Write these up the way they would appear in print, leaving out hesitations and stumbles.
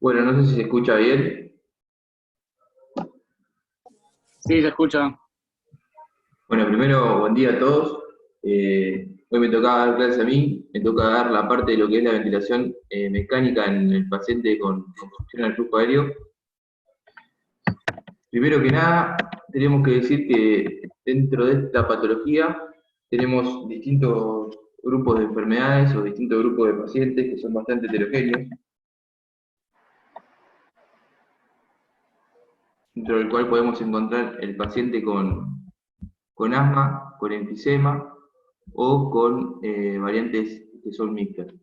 Bueno, no sé si se escucha bien. Sí, se escucha. Bueno, primero, buen día a todos. Hoy me tocaba dar clase a mí, me toca dar la parte de lo que es la ventilación mecánica en el paciente con obstrucción al flujo aéreo. Primero que nada, tenemos que decir que dentro de esta patología tenemos distintos grupos de enfermedades o distintos grupos de pacientes que son bastante heterogéneos, dentro del cual podemos encontrar el paciente con asma, con enfisema o con variantes que son mixtas.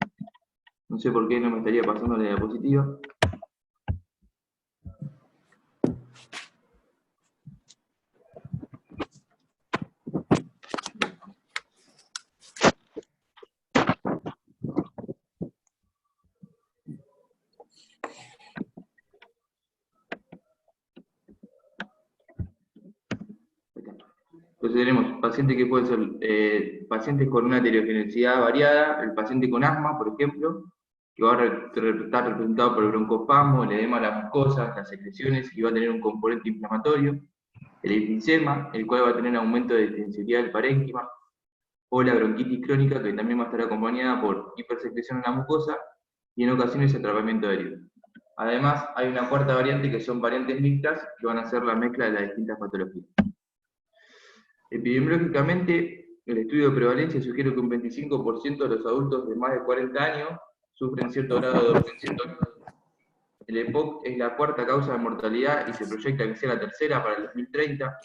No sé por qué no me estaría pasando la diapositiva. Entonces tenemos pacientes que pueden ser pacientes con una heterogeneidad variada, el paciente con asma, por ejemplo, que va a estar representado por el broncoespasmo, el edema de las mucosas, las secreciones, y va a tener un componente inflamatorio, el enfisema, el cual va a tener aumento de intensidad del parénquima, o la bronquitis crónica, que también va a estar acompañada por hipersecreción en la mucosa y en ocasiones atrapamiento aéreo. Además, hay una cuarta variante que son variantes mixtas, que van a ser la mezcla de las distintas patologías. Epidemiológicamente, el estudio de prevalencia sugiere que un 25% de los adultos de más de 40 años sufren cierto grado de obstrucción. El EPOC es la cuarta causa de mortalidad y se proyecta que sea la tercera para el 2030.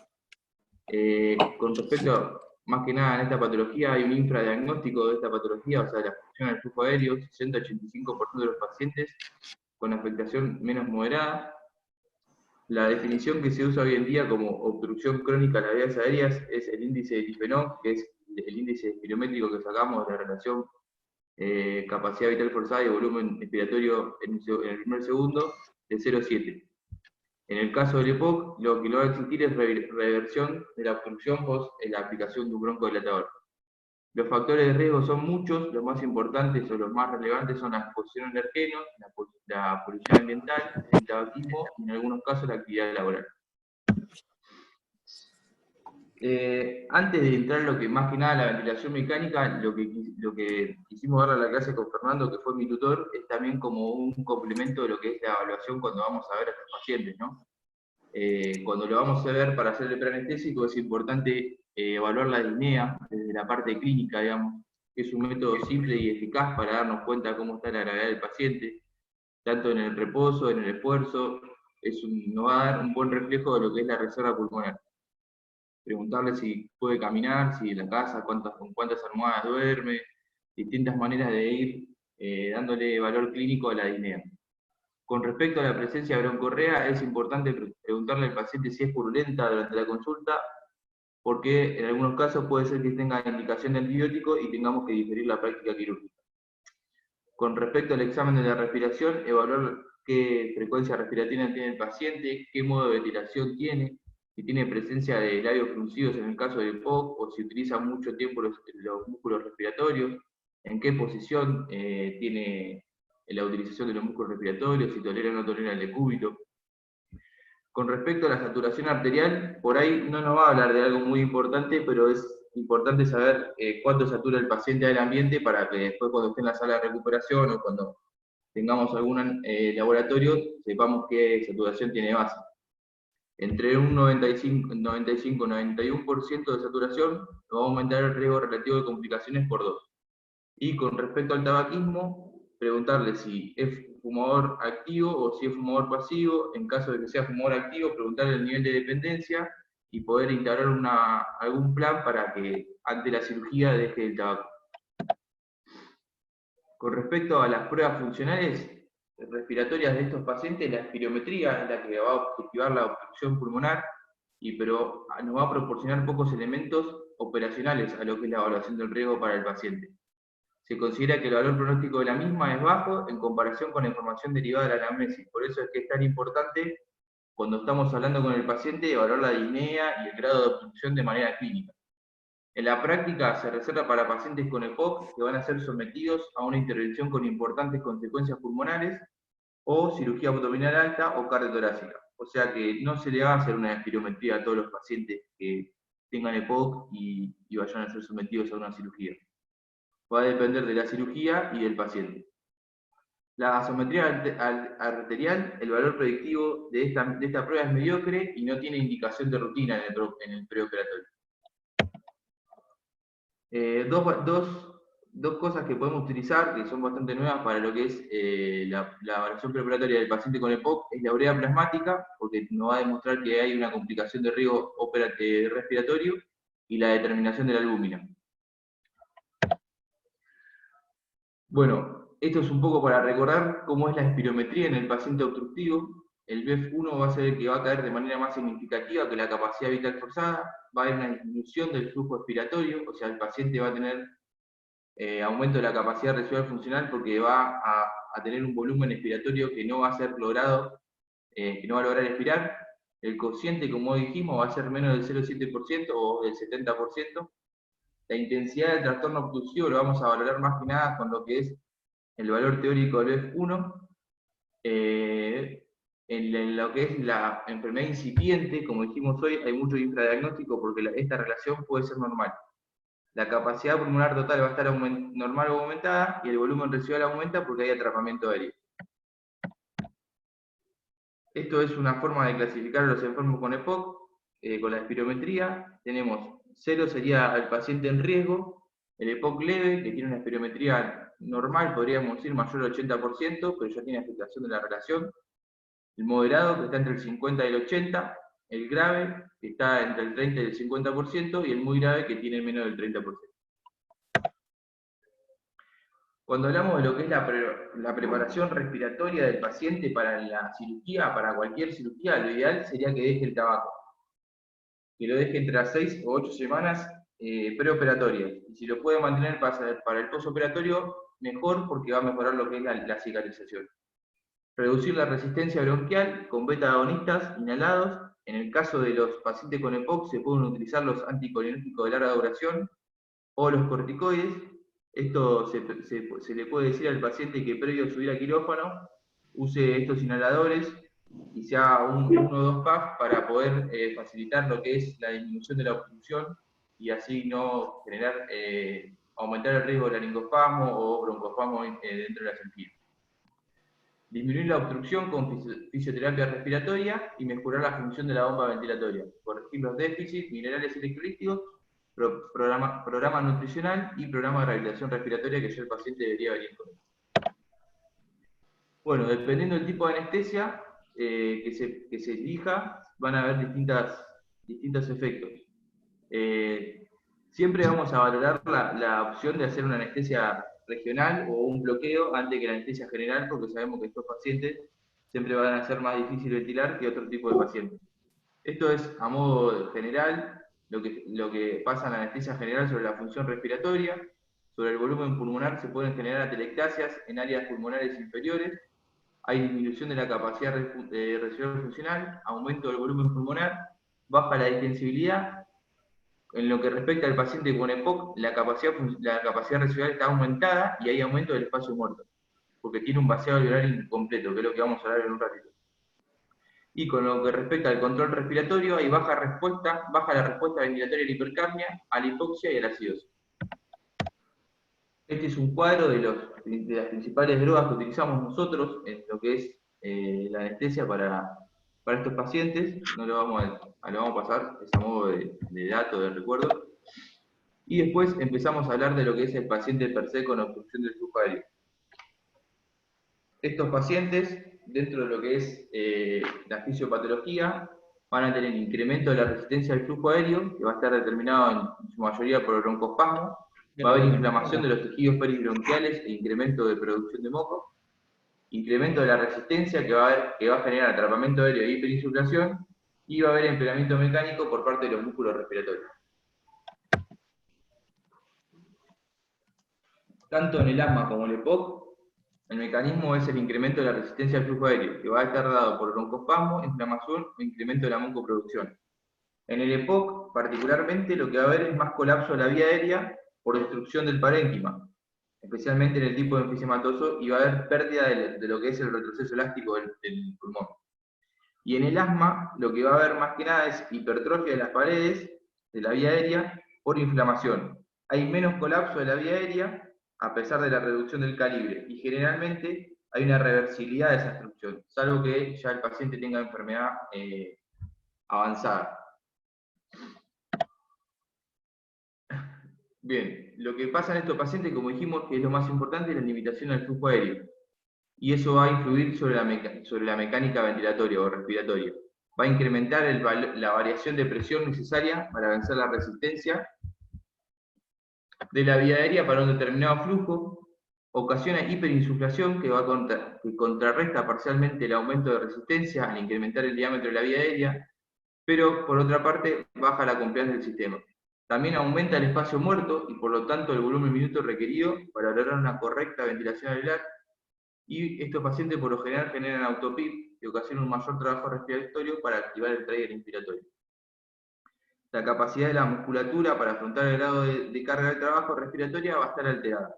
Con respecto, más que nada, en esta patología hay un infradiagnóstico de esta patología, o sea, la obstrucción al flujo aéreo, 60-85% de los pacientes con afectación menos moderada. La definición que se usa hoy en día como obstrucción crónica de las vías aéreas es el índice de Tiffenot, que es el índice espirométrico que sacamos de la relación capacidad vital forzada y volumen expiratorio en el primer segundo, de 0,7. En el caso del EPOC, lo que va a existir es reversión de la obstrucción post la aplicación de un broncodilatador. Los factores de riesgo son muchos, los más importantes o los más relevantes son la exposición a alergenos, la polución ambiental, el tabaquismo y en algunos casos la actividad laboral. Antes de entrar en lo que más que nada la ventilación mecánica, lo que quisimos darle a la clase con Fernando, que fue mi tutor, es también como un complemento de lo que es la evaluación cuando vamos a ver a los pacientes, ¿no? Cuando lo vamos a ver para hacer el preanestésico es importante evaluar la disnea desde la parte clínica, digamos, que es un método simple y eficaz para darnos cuenta de cómo está la gravedad del paciente, tanto en el reposo, en el esfuerzo, nos va a dar un buen reflejo de lo que es la reserva pulmonar. Preguntarle si puede caminar, si en la casa, con cuántas almohadas duerme, distintas maneras de ir dándole valor clínico a la disnea. Con respecto a la presencia de broncorrea, es importante preguntarle al paciente si es purulenta durante la consulta, porque en algunos casos puede ser que tenga indicación de antibiótico y tengamos que diferir la práctica quirúrgica. Con respecto al examen de la respiración, evaluar qué frecuencia respiratoria tiene el paciente, qué modo de ventilación tiene, si tiene presencia de labios fruncidos en el caso del EPOC, o si utiliza mucho tiempo los músculos respiratorios, en qué posición tiene la utilización de los músculos respiratorios, si tolera o no tolera el decúbito. Con respecto a la saturación arterial, por ahí no nos va a hablar de algo muy importante, pero es importante saber cuánto satura el paciente del ambiente para que después cuando esté en la sala de recuperación o cuando tengamos algún laboratorio, sepamos qué saturación tiene base. Entre un 95-91% de saturación nos va a aumentar el riesgo relativo de complicaciones por 2. Y con respecto al tabaquismo, preguntarle si es fumador activo o si es fumador pasivo. En caso de que sea fumador activo, preguntarle el nivel de dependencia y poder instaurar algún plan para que ante la cirugía deje el tabaco. Con respecto a las pruebas funcionales respiratorias de estos pacientes, la espirometría es la que va a objetivar la obstrucción pulmonar, pero nos va a proporcionar pocos elementos operacionales a lo que es la evaluación del riesgo para el paciente. Se considera que el valor pronóstico de la misma es bajo en comparación con la información derivada de la anamnesis. Por eso es que es tan importante, cuando estamos hablando con el paciente, evaluar la disnea y el grado de obstrucción de manera clínica. En la práctica se reserva para pacientes con EPOC que van a ser sometidos a una intervención con importantes consecuencias pulmonares o cirugía abdominal alta o cardiotorácica. O sea que no se le va a hacer una espirometría a todos los pacientes que tengan EPOC y vayan a ser sometidos a una cirugía. Va a depender de la cirugía y del paciente. La gasometría arterial, el valor predictivo de esta prueba es mediocre y no tiene indicación de rutina en el preoperatorio. Dos cosas que podemos utilizar, que son bastante nuevas para lo que es la evaluación preoperatoria del paciente con EPOC, es la urea plasmática, porque nos va a demostrar que hay una complicación de riesgo respiratorio, y la determinación de la albúmina. Bueno, esto es un poco para recordar cómo es la espirometría en el paciente obstructivo. El BEF1 va a ser el que va a caer de manera más significativa que la capacidad vital forzada, va a haber una disminución del flujo expiratorio, o sea, el paciente va a tener aumento de la capacidad residual funcional porque va a tener un volumen expiratorio que no va a ser logrado, que no va a lograr expirar. El cociente, como dijimos, va a ser menos del 0,7% o del 70%. La intensidad del trastorno obstructivo lo vamos a valorar más que nada con lo que es el valor teórico del BEF1. En lo que es la enfermedad incipiente, como dijimos hoy, hay mucho infradiagnóstico porque esta relación puede ser normal. La capacidad pulmonar total va a estar normal o aumentada y el volumen residual aumenta porque hay atrapamiento aéreo. Esto es una forma de clasificar a los enfermos con EPOC, con la espirometría. Tenemos 0 sería el paciente en riesgo, el EPOC leve, que tiene una espirometría normal, podríamos decir mayor al 80%, pero ya tiene afectación de la relación. El moderado, que está entre el 50 y el 80%, el grave, que está entre el 30 y el 50%, y el muy grave, que tiene menos del 30%. Cuando hablamos de lo que es la preparación respiratoria del paciente para la cirugía, para cualquier cirugía, lo ideal sería que deje el tabaco. Que lo deje entre las 6 o 8 semanas preoperatorias. Y si lo puede mantener para el postoperatorio, mejor porque va a mejorar lo que es la cicatrización. Reducir la resistencia bronquial con beta-agonistas inhalados. En el caso de los pacientes con EPOC se pueden utilizar los anticolinérgicos de larga duración o los corticoides. Esto se le puede decir al paciente que previo a subir a quirófano use estos inhaladores y se haga 1 o 2 puffs para poder facilitar lo que es la disminución de la obstrucción y así no generar, aumentar el riesgo de laringoespasmo o broncoespasmo dentro de la cirugía. Disminuir la obstrucción con fisioterapia respiratoria y mejorar la función de la bomba ventilatoria. Corregir los déficits, minerales electrolíticos, programa nutricional y programa de rehabilitación respiratoria que ya el paciente debería venir con. Bueno, dependiendo del tipo de anestesia que se elija, van a haber distintos efectos. Siempre vamos a valorar la opción de hacer una anestesia regional o un bloqueo antes que la anestesia general, porque sabemos que estos pacientes siempre van a ser más difíciles de ventilar que otro tipo de pacientes. Esto es, a modo general, lo que pasa en la anestesia general sobre la función respiratoria. Sobre el volumen pulmonar se pueden generar atelectasias en áreas pulmonares inferiores. Hay disminución de la capacidad residual funcional, aumento del volumen pulmonar, baja la distensibilidad. En lo que respecta al paciente con EPOC, la capacidad residual está aumentada y hay aumento del espacio muerto, porque tiene un vaciado alveolar incompleto, que es lo que vamos a hablar en un ratito. Y con lo que respecta al control respiratorio, hay baja la respuesta ventilatoria a la hipercapnia, a la hipoxia y a la acidosis. Este es un cuadro de las principales drogas que utilizamos nosotros en lo que es la anestesia para estos pacientes. No lo vamos a pasar, es a modo de dato, de recuerdo. Y después empezamos a hablar de lo que es el paciente per se con obstrucción del flujo aéreo. Estos pacientes, dentro de lo que es la fisiopatología, van a tener incremento de la resistencia al flujo aéreo, que va a estar determinado en su mayoría por el broncoespasmo. Va a haber inflamación de los tejidos peribronquiales e incremento de producción de moco. Incremento de la resistencia que va a generar atrapamiento aéreo e hiperinsuflación. Y va a haber empeoramiento mecánico por parte de los músculos respiratorios. Tanto en el asma como en el EPOC, el mecanismo es el incremento de la resistencia al flujo aéreo, que va a estar dado por broncoespasmo, inflamación o incremento de la mucoproducción. En el EPOC, particularmente, lo que va a haber es más colapso de la vía aérea por destrucción del parénquima. especialmente en el tipo enfisematoso, y va a haber pérdida de lo que es el retroceso elástico del pulmón. Y en el asma, lo que va a haber más que nada es hipertrofia de las paredes de la vía aérea por inflamación. Hay menos colapso de la vía aérea a pesar de la reducción del calibre, y generalmente hay una reversibilidad de esa obstrucción, salvo que ya el paciente tenga enfermedad avanzada. Bien, lo que pasa en estos pacientes, como dijimos, que es lo más importante, es la limitación al flujo aéreo. Y eso va a influir sobre la mecánica ventilatoria o respiratoria. Va a incrementar la variación de presión necesaria para vencer la resistencia de la vía aérea para un determinado flujo, ocasiona hiperinsuflación que contrarresta parcialmente el aumento de resistencia al incrementar el diámetro de la vía aérea, pero por otra parte baja la compliance del sistema. También aumenta el espacio muerto y por lo tanto el volumen minuto requerido para lograr una correcta ventilación alveolar, y estos pacientes por lo general generan autopip y ocasionan un mayor trabajo respiratorio para activar el trigger inspiratorio. La capacidad de la musculatura para afrontar el grado de carga de trabajo respiratoria va a estar alterada.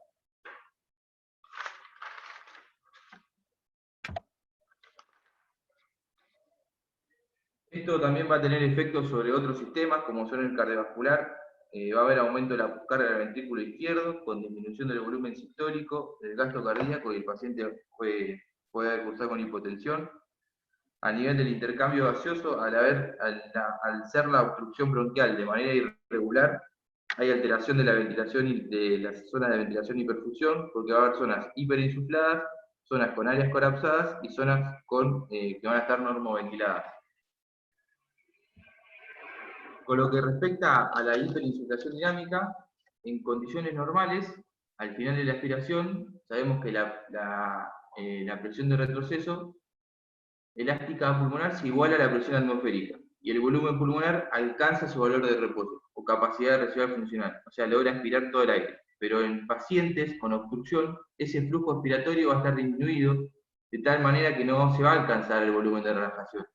Esto también va a tener efectos sobre otros sistemas, como son el cardiovascular. Va a haber aumento de la carga del ventrículo izquierdo, con disminución del volumen sistólico, del gasto cardíaco, y el paciente puede cursar con hipotensión. A nivel del intercambio gaseoso, al ser la obstrucción bronquial de manera irregular, hay alteración de la ventilación y de las zonas de ventilación y perfusión, porque va a haber zonas hiperinsufladas, zonas con áreas colapsadas y zonas que van a estar normoventiladas. Con lo que respecta a la hiperinsuflación dinámica, en condiciones normales, al final de la aspiración, sabemos que la presión de retroceso elástica pulmonar se iguala a la presión atmosférica, y el volumen pulmonar alcanza su valor de reposo, o capacidad de residual funcional, o sea, logra aspirar todo el aire. Pero en pacientes con obstrucción, ese flujo expiratorio va a estar disminuido, de tal manera que no se va a alcanzar el volumen de relajación.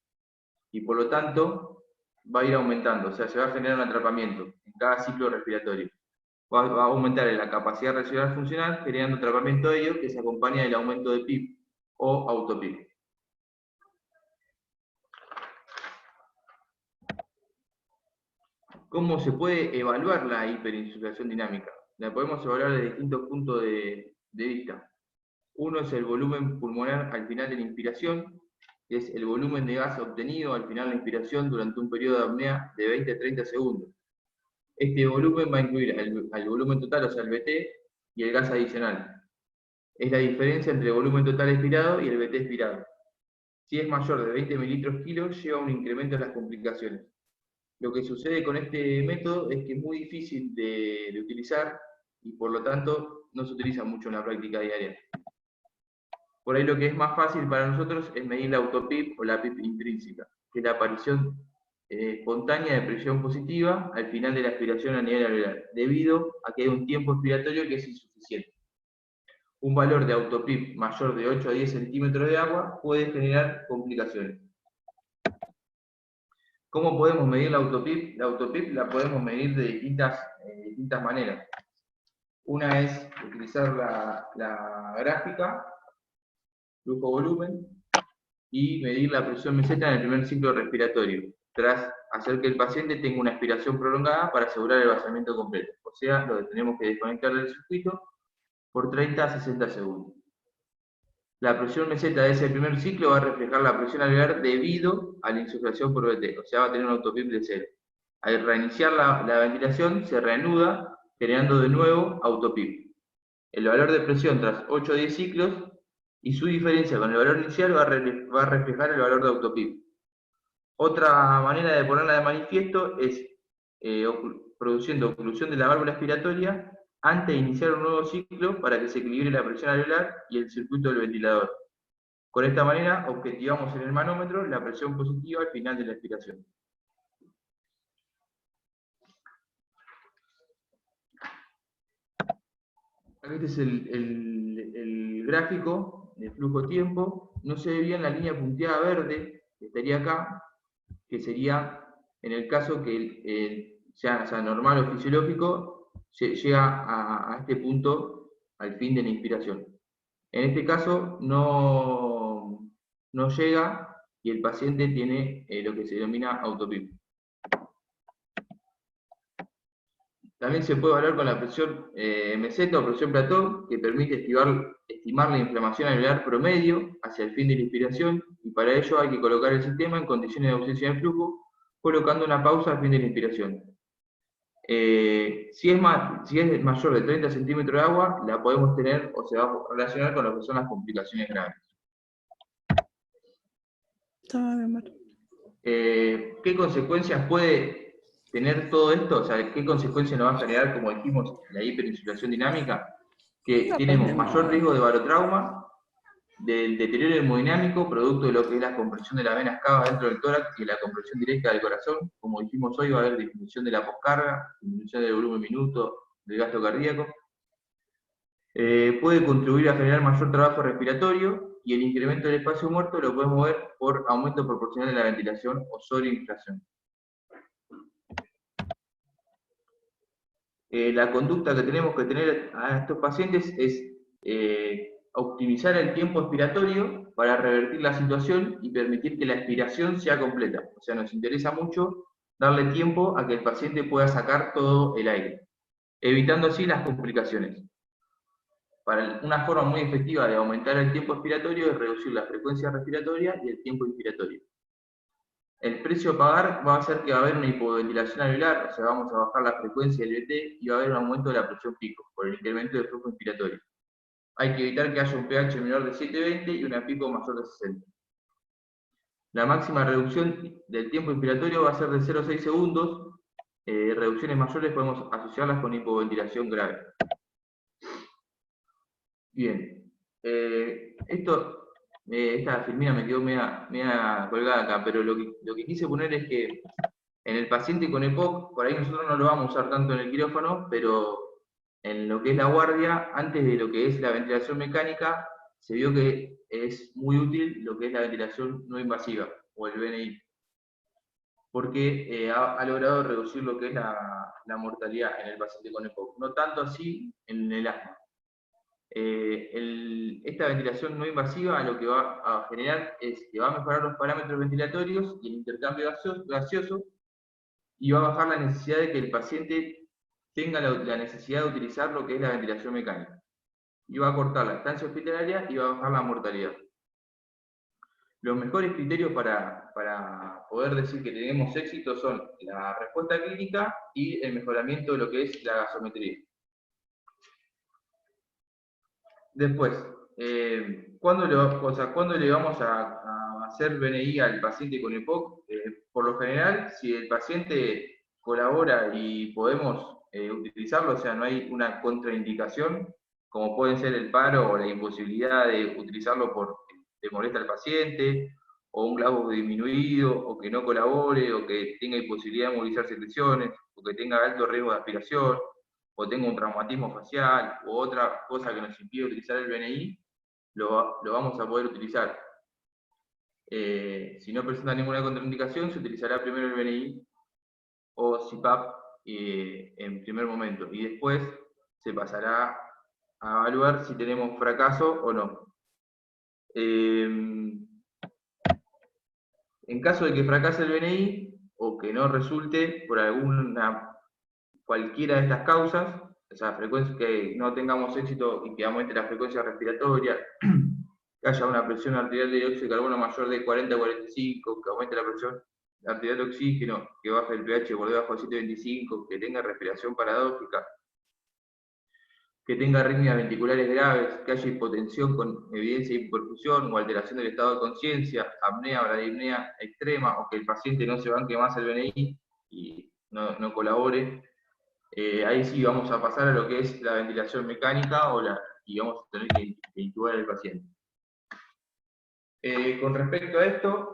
Y por lo tanto, va a ir aumentando, o sea, se va a generar un atrapamiento en cada ciclo respiratorio. Va a aumentar en la capacidad residual funcional, generando atrapamiento de ello, que se acompaña del aumento de PIB o autoPIB. ¿Cómo se puede evaluar la hiperinsuflación dinámica? La podemos evaluar desde distintos puntos de vista. Uno es el volumen pulmonar al final de la inspiración, que es el volumen de gas obtenido al final de la inspiración durante un periodo de apnea de 20 a 30 segundos. Este volumen va a incluir al volumen total, o sea, el VT, y el gas adicional. Es la diferencia entre el volumen total expirado y el VT expirado. Si es mayor de 20 mililitros kilos, lleva a un incremento en las complicaciones. Lo que sucede con este método es que es muy difícil de utilizar y por lo tanto no se utiliza mucho en la práctica diaria. Por ahí lo que es más fácil para nosotros es medir la autoPIP o la PIP intrínseca, que es la aparición espontánea de presión positiva al final de la aspiración a nivel alveolar, debido a que hay un tiempo expiratorio que es insuficiente. Un valor de autoPIP mayor de 8 a 10 centímetros de agua puede generar complicaciones. ¿Cómo podemos medir la autoPIP? La autoPIP la podemos medir de distintas maneras. Una es utilizar la gráfica, flujo-volumen, y medir la presión meseta en el primer ciclo respiratorio, tras hacer que el paciente tenga una aspiración prolongada para asegurar el vaciamiento completo. O sea, lo que tenemos que desconectar del circuito por 30 a 60 segundos. La presión meseta de ese primer ciclo va a reflejar la presión alveolar debido a la insuflación por VT, o sea, va a tener un autoPIP de 0. Al reiniciar la ventilación, se reanuda, generando de nuevo autoPIP. El valor de presión tras 8 o 10 ciclos y su diferencia con el valor inicial va a reflejar el valor de autoPIP. Otra manera de ponerla de manifiesto es produciendo oclusión de la válvula expiratoria antes de iniciar un nuevo ciclo para que se equilibre la presión alveolar y el circuito del ventilador. Con esta manera objetivamos en el manómetro la presión positiva al final de la expiración. Este es el gráfico de flujo-tiempo. No se ve bien la línea punteada verde, que estaría acá, que sería en el caso que sea normal o fisiológico, se llega a este punto al fin de la inspiración. En este caso no llega y el paciente tiene lo que se denomina autopip. También se puede evaluar con la presión meseta o presión plató, que permite estimar la inflamación alveolar promedio hacia el fin de la inspiración, y para ello hay que colocar el sistema en condiciones de ausencia de flujo, colocando una pausa al fin de la inspiración. Si es mayor de 30 centímetros de agua, la podemos tener o se va a relacionar con lo que son las complicaciones graves. ¿Qué consecuencias puede tener todo esto? O sea, ¿qué consecuencias nos va a generar, como dijimos, la hiperinsulación dinámica? Que tenemos mayor riesgo de barotrauma, del deterioro hemodinámico, producto de lo que es la compresión de las venas cavas dentro del tórax y la compresión directa del corazón. Como dijimos hoy, va a haber disminución de la poscarga, disminución del volumen minuto, del gasto cardíaco. Puede contribuir a generar mayor trabajo respiratorio, y el incremento del espacio muerto lo podemos ver por aumento proporcional de la ventilación o sobreinflación. La conducta que tenemos que tener a estos pacientes es optimizar el tiempo expiratorio para revertir la situación y permitir que la expiración sea completa. O sea, nos interesa mucho darle tiempo a que el paciente pueda sacar todo el aire, evitando así las complicaciones. Una forma muy efectiva de aumentar el tiempo expiratorio es reducir la frecuencia respiratoria y el tiempo inspiratorio. El precio a pagar va a ser que va a haber una hipoventilación alveolar, o sea, vamos a bajar la frecuencia del VT y va a haber un aumento de la presión pico por el incremento del flujo inspiratorio. Hay que evitar que haya un pH menor de 7,20 y una pico mayor de 60. La máxima reducción del tiempo inspiratorio va a ser de 0,6 segundos. Reducciones mayores podemos asociarlas con hipoventilación grave. Bien, esta filmina me quedó media colgada acá, pero lo que quise poner es que en el paciente con EPOC, por ahí nosotros no lo vamos a usar tanto en el quirófano, pero en lo que es la guardia, antes de lo que es la ventilación mecánica, se vio que es muy útil lo que es la ventilación no invasiva, o el VNI, porque ha logrado reducir lo que es la mortalidad en el paciente con EPOC. No tanto así en el asma. Esta ventilación no invasiva lo que va a generar es que va a mejorar los parámetros ventilatorios y el intercambio gaseoso, y va a bajar la necesidad de que el paciente tenga la necesidad de utilizar lo que es la ventilación mecánica. Y va a cortar la estancia hospitalaria y va a bajar la mortalidad. Los mejores criterios para poder decir que tenemos éxito son la respuesta clínica y el mejoramiento de lo que es la gasometría. Después, ¿cuándo le vamos a hacer VNI al paciente con EPOC? Por lo general, si el paciente colabora y podemos utilizarlo, o sea, no hay una contraindicación, como pueden ser el paro o la imposibilidad de utilizarlo porque molesta al paciente, o un glauco disminuido, o que no colabore, o que tenga imposibilidad de movilizar secreciones, o que tenga alto riesgo de aspiración, o tenga un traumatismo facial, u otra cosa que nos impide utilizar el VNI, lo vamos a poder utilizar. Si no presenta ninguna contraindicación, se utilizará primero el VNI o CPAP en primer momento, y después se pasará a evaluar si tenemos fracaso o no. En caso de que fracase el VNI, o que no resulte por cualquiera de estas causas, o sea, que no tengamos éxito y que aumente la frecuencia respiratoria, que haya una presión arterial de dióxido de carbono mayor de 40 a 45, que aumente la presión arterial de oxígeno, que baje el pH por debajo de 7,25, que tenga respiración paradójica, que tenga arritmias ventriculares graves, que haya hipotensión con evidencia de hipoperfusión o alteración del estado de conciencia, apnea o bradipnea extrema, o que el paciente no se banque más el VNI y no colabore. Ahí sí vamos a pasar a lo que es la ventilación mecánica y vamos a tener que intubar al paciente. Con respecto a esto,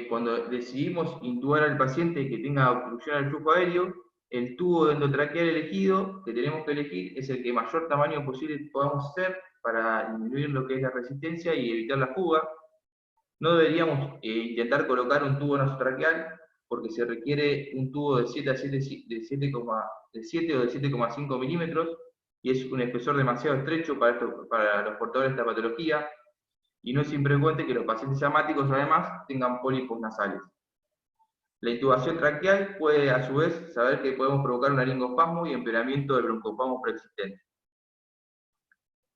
cuando decidimos intubar al paciente que tenga obstrucción al flujo aéreo, el tubo endotraqueal elegido que tenemos que elegir es el que mayor tamaño posible podamos hacer para disminuir lo que es la resistencia y evitar la fuga. No deberíamos intentar colocar un tubo nasotraqueal, porque se requiere un tubo de 7 o de 7,5 milímetros, y es un espesor demasiado estrecho para los portadores de esta patología, y no es infrecuente que los pacientes asmáticos además tengan pólipos nasales. La intubación traqueal puede a su vez saber que podemos provocar un laringoespasmo y empeoramiento del broncoespasmo preexistente.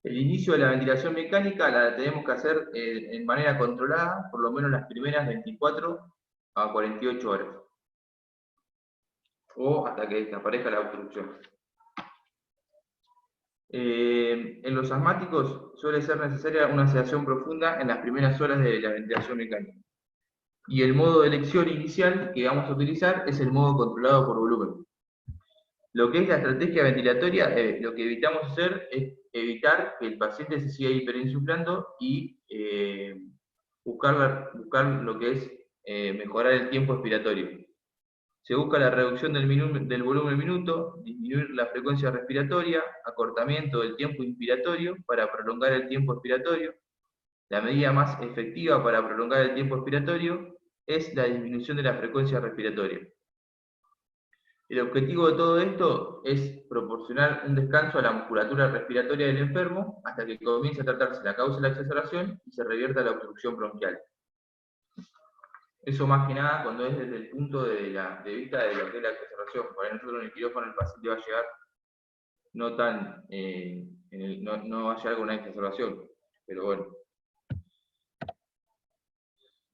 El inicio de la ventilación mecánica la tenemos que hacer en manera controlada, por lo menos las primeras 24 a 48 horas, o hasta que desaparezca la obstrucción. En los asmáticos suele ser necesaria una sedación profunda en las primeras horas de la ventilación mecánica. Y el modo de elección inicial que vamos a utilizar es el modo controlado por volumen. Lo que es la estrategia ventilatoria, lo que evitamos hacer es evitar que el paciente se siga hiperinsuflando y buscar lo que es mejorar el tiempo expiratorio. Se busca la reducción del volumen minuto, disminuir la frecuencia respiratoria, acortamiento del tiempo inspiratorio para prolongar el tiempo expiratorio. La medida más efectiva para prolongar el tiempo expiratorio es la disminución de la frecuencia respiratoria. El objetivo de todo esto es proporcionar un descanso a la musculatura respiratoria del enfermo hasta que comience a tratarse la causa de la exacerbación y se revierta la obstrucción bronquial. Eso más que nada cuando es desde el punto de vista de lo que es la exacerbación. Para nosotros en el quirófano el paciente va a llegar no va a llegar con una exacerbación, pero bueno.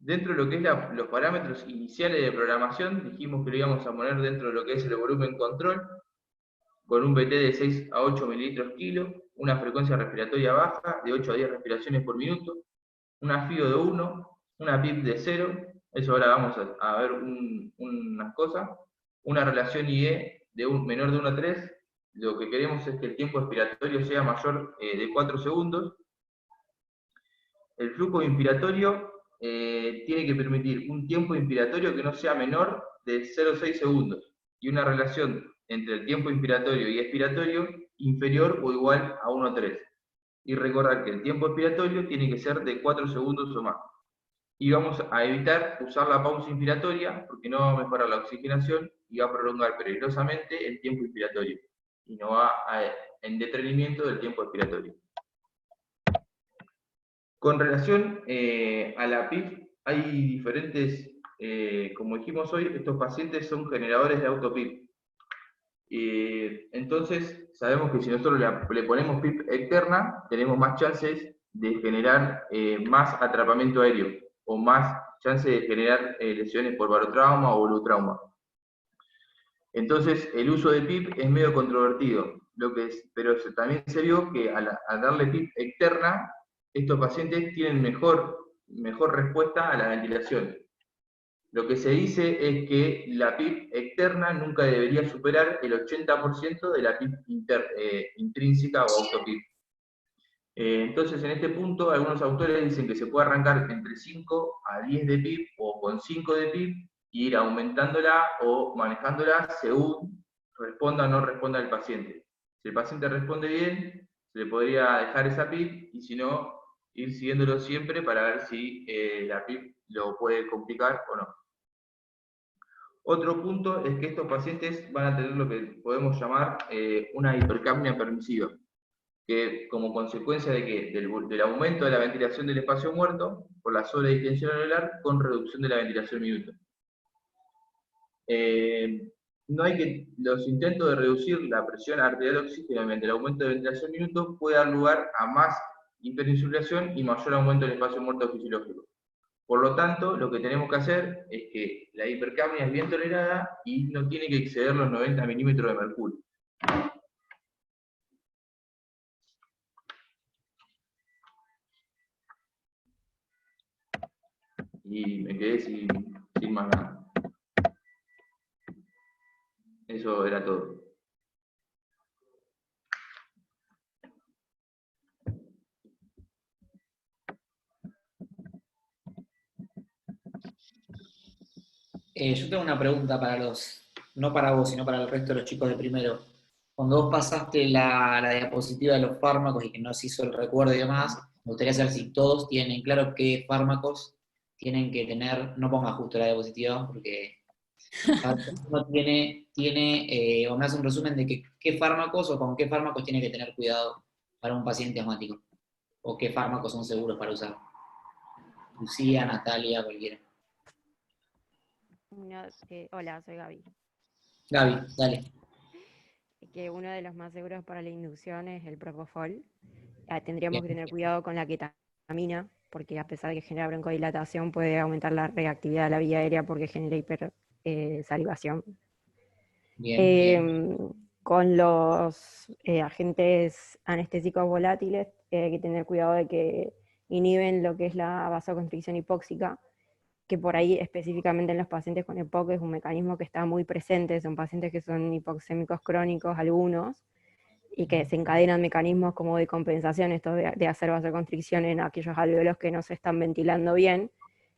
Dentro de lo que es los parámetros iniciales de programación, dijimos que lo íbamos a poner dentro de lo que es el volumen control, con un BT de 6 a 8 mililitros kilo, una frecuencia respiratoria baja de 8 a 10 respiraciones por minuto, una FIO de 1, una PIP de 0, eso ahora vamos a ver unas cosas, una relación IE menor de 1 a 3, lo que queremos es que el tiempo expiratorio sea mayor de 4 segundos, el flujo inspiratorio tiene que permitir un tiempo inspiratorio que no sea menor de 0,6 segundos y una relación entre el tiempo inspiratorio y expiratorio inferior o igual a 1,3. Y recordar que el tiempo expiratorio tiene que ser de 4 segundos o más. Y vamos a evitar usar la pausa inspiratoria porque no va a mejorar la oxigenación y va a prolongar peligrosamente el tiempo inspiratorio y no va en detrimento del tiempo expiratorio. Con relación a la PIP, hay diferentes, como dijimos hoy, estos pacientes son generadores de auto-PIP. Entonces, sabemos que si nosotros le ponemos PIP externa, tenemos más chances de generar más atrapamiento aéreo, o más chances de generar lesiones por barotrauma o volutrauma. Entonces, el uso de PIP es medio controvertido, pero también se vio que al darle PIP externa, estos pacientes tienen mejor respuesta a la ventilación. Lo que se dice es que la PIP externa nunca debería superar el 80% de la PIP intrínseca o auto-PIP. Entonces, en este punto, algunos autores dicen que se puede arrancar entre 5 a 10 de PIP o con 5 de PIP y ir aumentándola o manejándola según responda o no responda el paciente. Si el paciente responde bien, se le podría dejar esa PIP y si no, ir siguiéndolo siempre para ver si la PIP lo puede complicar o no. Otro punto es que estos pacientes van a tener lo que podemos llamar una hipercapnia permisiva, que como consecuencia del aumento de la ventilación del espacio muerto por la sobredistensión alveolar con reducción de la ventilación minuto. Los intentos de reducir la presión arterial de oxígeno mediante el aumento de ventilación minuto puede dar lugar a más hiperinsuflación y mayor aumento del espacio muerto fisiológico. Por lo tanto, lo que tenemos que hacer es que la hipercapnia es bien tolerada y no tiene que exceder los 90 milímetros de mercurio. Y me quedé sin más nada. Eso era todo. Yo tengo una pregunta no para vos, sino para el resto de los chicos de primero. Cuando vos pasaste la diapositiva de los fármacos y que no se hizo el recuerdo y demás, me gustaría saber si todos tienen claro qué fármacos tienen que tener, no pongas justo la diapositiva porque A ver, uno o me hace un resumen de qué fármacos o con qué fármacos tiene que tener cuidado para un paciente asmático, o qué fármacos son seguros para usar. Lucía, Natalia, cualquiera. Hola, soy Gaby. Gaby, dale. Que uno de los más seguros para la inducción es el propofol. Tendríamos Bien, que tener cuidado con la ketamina, porque a pesar de que genera broncodilatación, puede aumentar la reactividad de la vía aérea porque genera hipersalivación. bien. Con los agentes anestésicos volátiles, hay que tener cuidado de que inhiben lo que es la vasoconstricción hipóxica, que por ahí específicamente en los pacientes con EPOC es un mecanismo que está muy presente, son pacientes que son hipoxémicos crónicos algunos, y que se encadenan mecanismos como de compensación, esto de hacer vasoconstricción en aquellos alvéolos que no se están ventilando bien,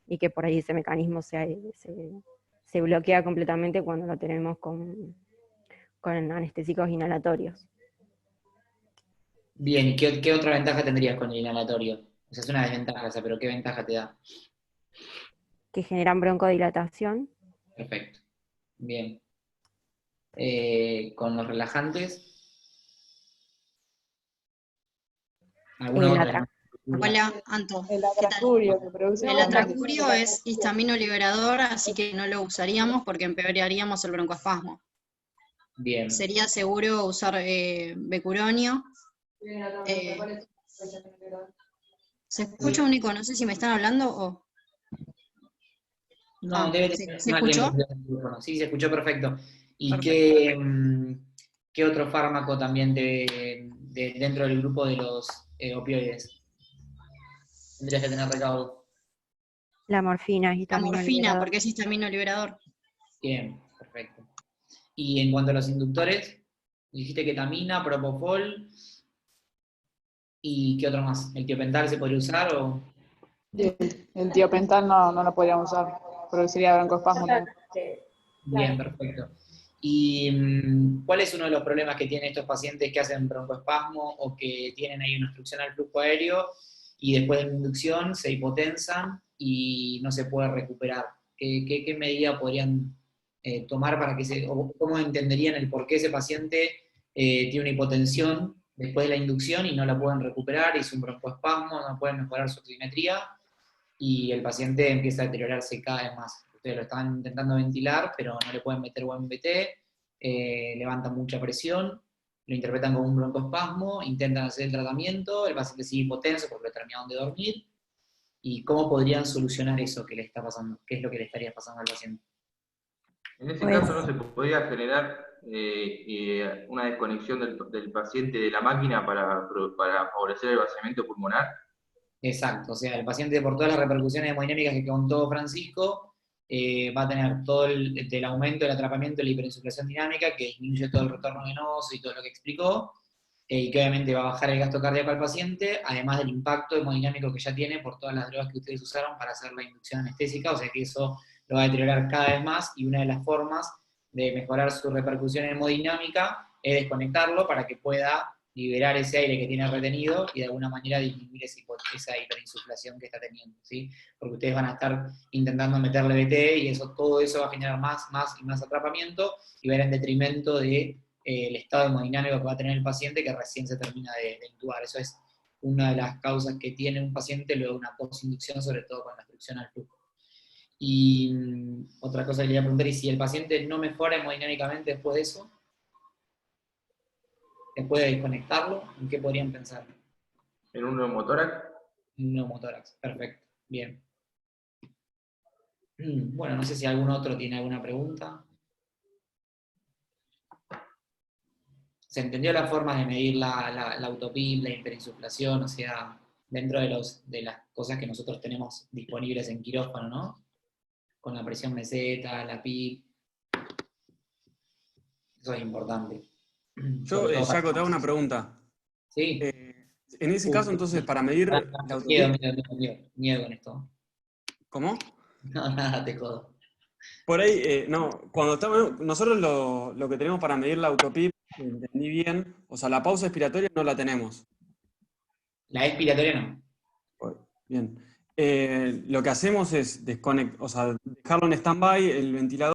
y que por ahí ese mecanismo se bloquea completamente cuando lo tenemos con anestésicos inhalatorios. Bien, ¿y qué otra ventaja tendrías con el inhalatorio? O sea, es una desventaja esa, pero ¿qué ventaja te da? Que generan broncodilatación. Perfecto. Bien. Con los relajantes, ¿alguna otra? Hola, Anto. El ¿Qué tal? atracurio que produce El también. atracurio es histamino liberador, así que no lo usaríamos porque empeoraríamos el broncoespasmo. Bien. Sería seguro usar becuronio. ¿Se escucha un eco? No sé si me están hablando o... No, debe ¿se tener escuchó? Sí, se escuchó perfecto. ¿Y Perfecto. qué otro fármaco también dentro del grupo de los opioides tendrías que tener recaudo? La morfina es La histamino morfina, liberador. porque es histamino liberador. Bien, perfecto. Y en cuanto a los inductores, dijiste ketamina, propofol, ¿y qué otro más? ¿El tiopental se podría usar o...? El tiopental no lo podríamos usar, produciría broncoespasmo también. Bien, perfecto. ¿Y cuál es uno de los problemas que tienen estos pacientes que hacen broncoespasmo o que tienen ahí una obstrucción al flujo aéreo y después de la inducción se hipotensan y no se puede recuperar? ¿Qué medida podrían tomar para o cómo entenderían el por qué ese paciente tiene una hipotensión después de la inducción y no la pueden recuperar, hizo un broncoespasmo, no pueden mejorar su oximetría y el paciente empieza a deteriorarse cada vez más? Ustedes lo están intentando ventilar, pero no le pueden meter UMBT, levantan mucha presión, lo interpretan como un broncoespasmo, intentan hacer el tratamiento, el paciente sigue hipotenso porque lo terminaron de dormir. ¿Y cómo podrían solucionar eso que le está pasando? ¿Qué es lo que le estaría pasando al paciente? En ese Pues, caso no se podría generar una desconexión del paciente de la máquina para favorecer el vaciamiento pulmonar. Exacto, o sea, el paciente por todas las repercusiones hemodinámicas que contó Francisco, va a tener todo el aumento del atrapamiento de la hiperinsuflación dinámica, que disminuye todo el retorno venoso y todo lo que explicó, y que obviamente va a bajar el gasto cardíaco al paciente, además del impacto hemodinámico que ya tiene por todas las drogas que ustedes usaron para hacer la inducción anestésica, o sea que eso lo va a deteriorar cada vez más, y una de las formas de mejorar su repercusión hemodinámica es desconectarlo para que pueda liberar ese aire que tiene retenido y de alguna manera disminuir esa hiperinsuflación que está teniendo, ¿sí? Porque ustedes van a estar intentando meterle BT y todo eso va a generar más y más atrapamiento y va a ir en detrimento de el estado hemodinámico que va a tener el paciente que recién se termina de intubar. Eso es una de las causas que tiene un paciente luego de una postinducción, sobre todo con la obstrucción al flujo. Y otra cosa que le voy a preguntar es si el paciente no mejora hemodinámicamente después de eso, después de desconectarlo, ¿en qué podrían pensar? En un neumotórax. Un neumotórax, perfecto, bien. Bueno, no sé si algún otro tiene alguna pregunta. ¿Se entendió la forma de medir la autopip, la hiperinsuflación? O sea, dentro de las cosas que nosotros tenemos disponibles en quirófano, ¿no? Con la presión meseta, la PIP. Eso es importante. Yo, Jaco, te hago una pregunta. Sí. En ese caso, entonces, para medir la autopip... Miedo con esto. ¿Cómo? No, nada, te jodo. Por ahí, no, cuando estamos, nosotros lo que tenemos para medir la autopip, entendí bien, o sea, la pausa expiratoria no la tenemos. La expiratoria no. Bien. Lo que hacemos es dejarlo en stand-by, el ventilador.